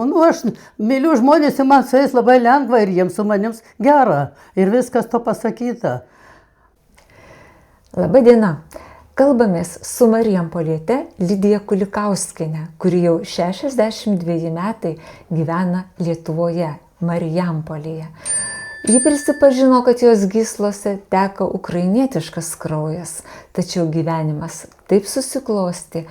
įdomu. Nu, aš myliu žmonės ir man su jais labai lengva ir jiems su manims gera. Ir viskas to pasakyta. Labą dieną. Kalbamės su Marijampoliete Lidija Kulikauskienė, kuri jau 62 metai gyvena Lietuvoje, Marijampolėje. Ji prisipažino, kad jos gyslose teka ukrainietiškas kraujas, tačiau gyvenimas taip susiklosti,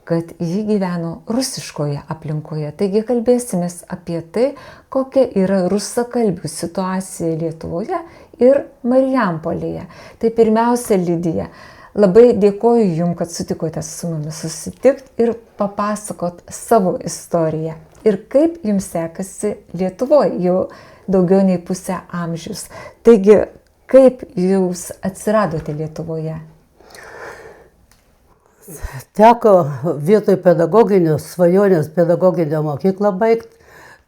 kad ji gyveno rusiškoje aplinkoje. Taigi kalbėsimės apie tai, kokia yra rusakalbių situacija Lietuvoje ir Marijampolėje. Tai pirmiausia, Lidija, labai dėkoju Jums, kad sutikote su mumis susitikti ir papasakot savo istoriją. Ir kaip Jums sekasi Lietuvoje jau daugiau nei pusę amžius. Taigi, kaip Jūs atsiradote Lietuvoje? Teko vietoj pedagoginės svajonės pedagoginę mokyklą baigti,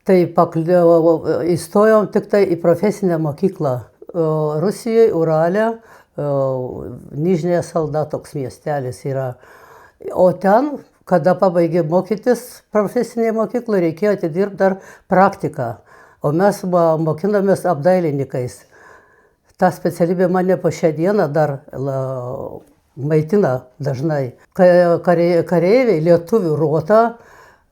tai įstojom tik tai į profesinę mokyklą Rusijoje, Urale, Nižnėje Salda toks miestelis yra. O ten, kada pabaigė mokytis profesinėje mokykloje, reikėjo atidirbti dar praktiką. O mes mokinomės apdailinykais. Ta specialybė mane po šią dieną dar maitina dažnai. Kareiviai lietuvių rotą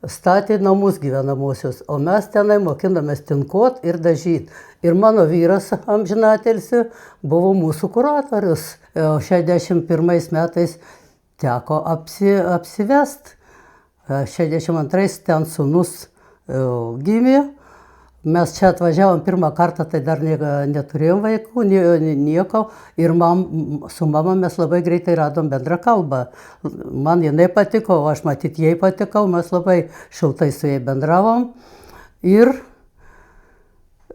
statė namus gyvenamosius, o mes tenai mokinomės tinkuot ir dažyti. Ir mano vyras amžinatelsi buvo mūsų kuratorius. 61 metais teko apsivest. 62 ten sūnus gimė. Mes čia atvažiavom pirmą kartą, tai dar neturėjom vaikų, nieko. Ir su mama mes labai greitai radom bendrą kalbą. Man jinai patiko, o aš matyt jai patikau, mes labai šiltai su jai bendravom. Ir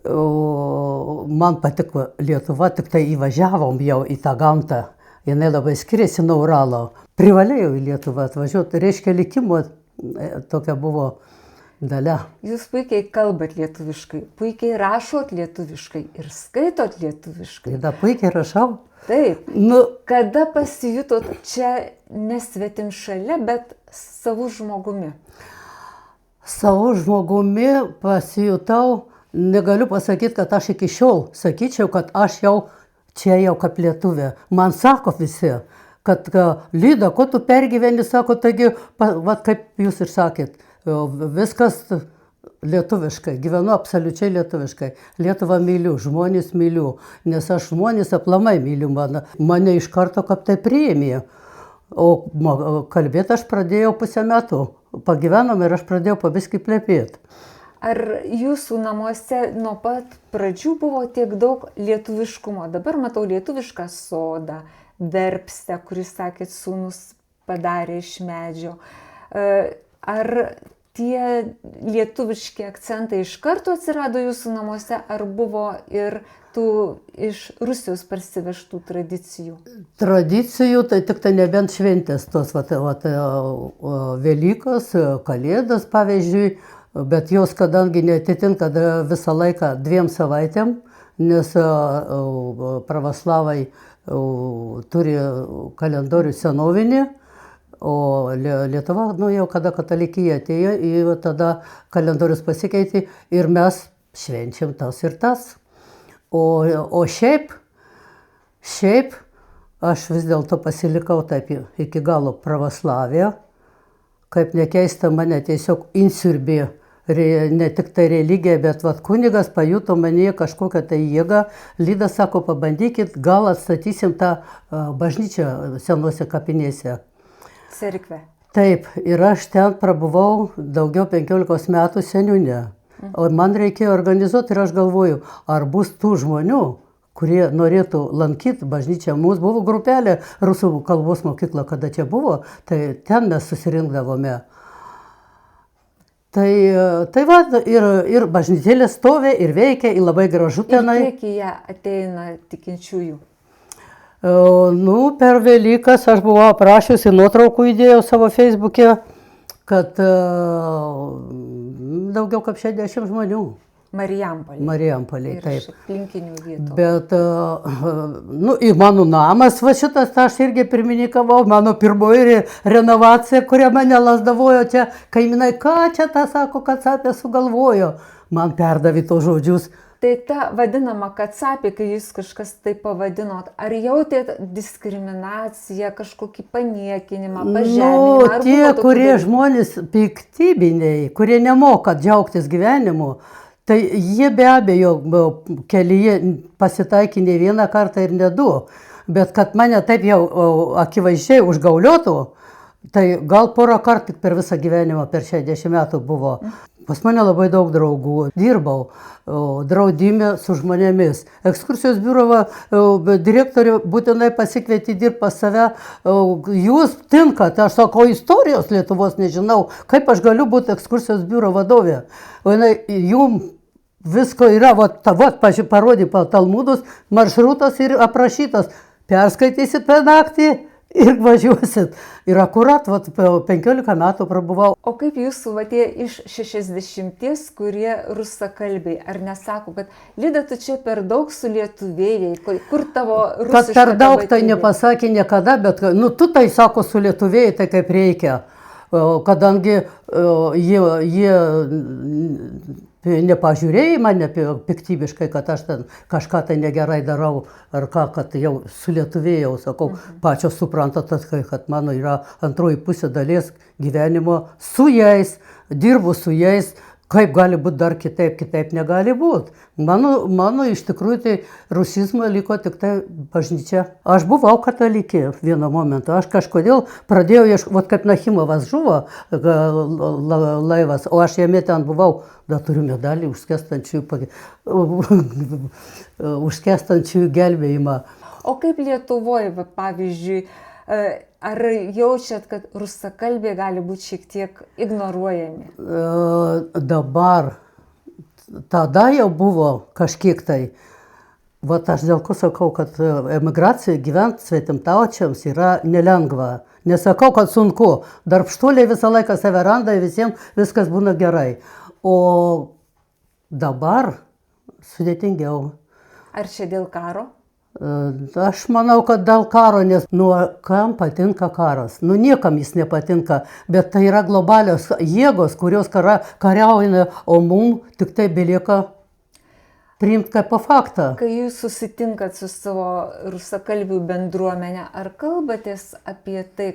man patiko Lietuva, tik tai įvažiavom jau į tą gamtą. Jinai labai skiriasi nuo Uralo. Privalėjau į Lietuvą atvažiuoti, reiškia likimo tokia buvo dalia. Jūs puikiai kalbat lietuviškai, puikiai rašot lietuviškai ir skaitot lietuviškai. Da, puikiai rašau. Taip. Kada pasijutot čia nesvetim šalia, bet savų žmogumi? Savų žmogumi pasijutau, negaliu pasakyti, kad aš iki šiol sakyčiau, kad aš jau čia jau kaip lietuvė. Man sako visi, kad Lyda, ko tu pergyveni, sako, taigi, va, kaip jūs ir sakėt, viskas lietuviškai, gyvenu absoliučiai lietuviškai. Lietuvą myliu, žmonės myliu, nes aš žmonės aplamai myliu, mane iš karto kaip tai priėmė. O kalbėti aš pradėjau pusę metų, pagyvenom ir aš pradėjau pabiskį plepėti. Ar jūsų namuose nuo pat pradžių buvo tiek daug lietuviškumo? Dabar matau lietuvišką sodą, verpstę, kuris, sakėt, sūnus padarė iš medžio. Ar tie lietuviški akcentai iš karto atsirado jūsų namuose, ar buvo ir tų iš Rusijos parsivežtų tradicijų? Tradicijų, tai tik tai nebent šventės, tos Velykos, Kalėdos, pavyzdžiui, bet jos kadangi neatitinka visą laiką 2 savaitėm, nes pravoslavai turi kalendorių senovinį, o Lietuva, jau kada katalikija atėjo, tada kalendorius pasikeitė ir mes švenčiam tas ir tas. O šiaip aš vis dėlto pasilikau taip iki galo pravoslavė, kaip nekeista mane tiesiog insiurbė ne tik tai religija, bet kunigas pajuto manyje kažkokią tai jėgą. Lyda sako, pabandykit, gal atstatysim tą bažnyčią senose kapinėse. Cerkvę. Taip, ir aš ten prabuvau daugiau 15 metų seniūne. O man reikėjo organizuoti ir aš galvoju, ar bus tų žmonių, kurie norėtų lankyti bažnyčią. Mūsų buvo grupelė rusų kalbos mokykla, kada čia buvo, tai ten mes susirinkdavome. Tai va, ir bažnytėlė stovė, ir veikia, ir labai gražu tenai. Ir kiek jie ateina tikinčiųjų? Per Velykas aš buvau aprašiusi, nuotraukų įdėjau savo Facebook'e, kad daugiau kaip 60 žmonių. Marijampolėje, Ir taip. iš aplinkinių vietų. Bet, į mano namas, va šitas, aš irgi pirmininkavau, mano pirmoji renovacija, kurią mane lasdavojo čia, kaimynai, ką čia tą sako, Kacapė sugalvojo, man perdavė tos žodžius. Tai ta vadinama Kacapė, kai jūs kažkas taip pavadinot, ar jautėt diskriminaciją, kažkokį paniekinimą, pažeminimą? Ar Tie, buvo tokių kurie dalykų? žmonės piktybiniai, kurie nemoka džiaugtis gyvenimu, tai jie be abejo kelyje pasitaikė ne vieną kartą ir ne du. Bet kad mane taip jau akivaizdžiai užgauliotų, tai gal porą kartų tik per visą gyvenimą, per 60 metų buvo. Pas mane labai daug draugų. Dirbau draudime su žmonėmis. Ekskursijos biuro direktorių būtinai pasikvietė dirbti pas save. Jūs tinkat, aš sakau, istorijos Lietuvos nežinau, kaip aš galiu būti ekskursijos biuro vadovė. O jums visko yra, parodė Talmudus, maršrutas ir aprašytas. Perskaitysit per naktį ir važiuosit. Ir akurat, 15 metų prabuvau. O kaip jūsų tie iš 60, kurie rusakalbiai, ar nesako, kad Lida, tu čia per daug sulietuvėjai, kur tavo rusiška Kad per daug tai tapatybė? nepasakė niekada, bet, tu tai sako sulietuvėjai, tai kaip reikia. Kadangi jie nepažiūrėjo į mane piktybiškai, kad aš ten kažką tai negerai darau, ar ką, kad jau sulietuvėjau, sakau, pačios suprantat, kad mano yra antroji pusė dalies gyvenimo su jais, dirbu su jais, kaip gali būti dar kitaip negali būti. Mano iš tikrųjų tai rusizmo liko tik tai bažnyčia. Aš buvau katalikė vieno momento, aš kažkodėl pradėjau ieškoti, kaip Nachimovas žuvo laivas, o aš jame ten buvau, dar turiu medalį užskęstančių gelbėjimą. O kaip Lietuvoje, pavyzdžiui, ar jaučiat, kad rusakalbiai gali būti šiek tiek ignoruojami? Dabar, tada jau buvo kažkiek tai. Vat aš dėl ko sakau, kad emigracija gyventi svetimtaučiams yra nelengva. Nesakau, kad sunku. Darbštuoliai visą laiką save randa ir visiems viskas būna gerai. O dabar sudėtingiau. Ar čia dėl karo? Aš manau, kad dėl karo, nes kam patinka karas? Niekam jis nepatinka, bet tai yra globalios jėgos, kurios kariauja, o mums tik tai belieka priimti kaip po faktą. Kai jūs susitinkat su savo rusakalbių bendruomenė, ar kalbatės apie tai?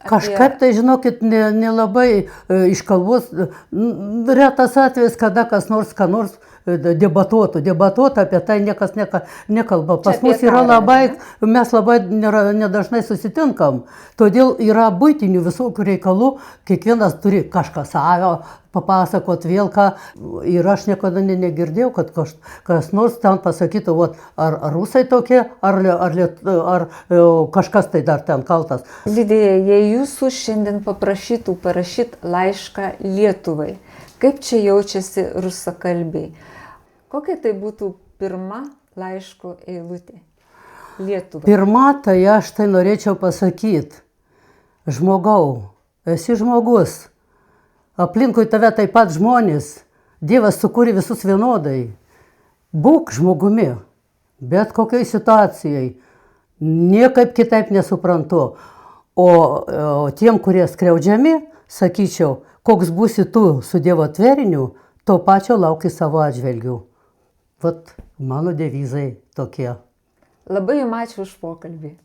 Kažkaip tai, žinokit, nelabai iš kalbos, retas atvejis, kada kas nors debatuotų apie tai niekas nekalba. Pas mus yra mes labai nedažnai susitinkam, todėl yra buitinių visokių reikalų, kiekvienas turi kažką savo papasakot vėl ką, ir aš niekada negirdėjau, kad kas nors ten pasakytų, ar rusai tokie, ar kažkas tai dar ten kaltas. Lidija, jei jūsų šiandien paprašytų parašyti laišką Lietuvai, kaip čia jaučiasi rusakalbiai? Kokia tai būtų pirma laiško eilutė Lietuvai? Pirma, tai aš tai norėčiau pasakyti, žmogau, esi žmogus, aplinkui tave taip pat žmonės, Dievas sukūrė visus vienodai, būk žmogumi, bet kokiai situacijai, niekaip kitaip nesuprantu. O tiem, kurie skriaudžiami, sakyčiau, koks būsi tu su Dievo tveriniu, to pačio lauki savo atžvelgių. Vat mano devizai tokie. Labai jums ačiū už pokalbį.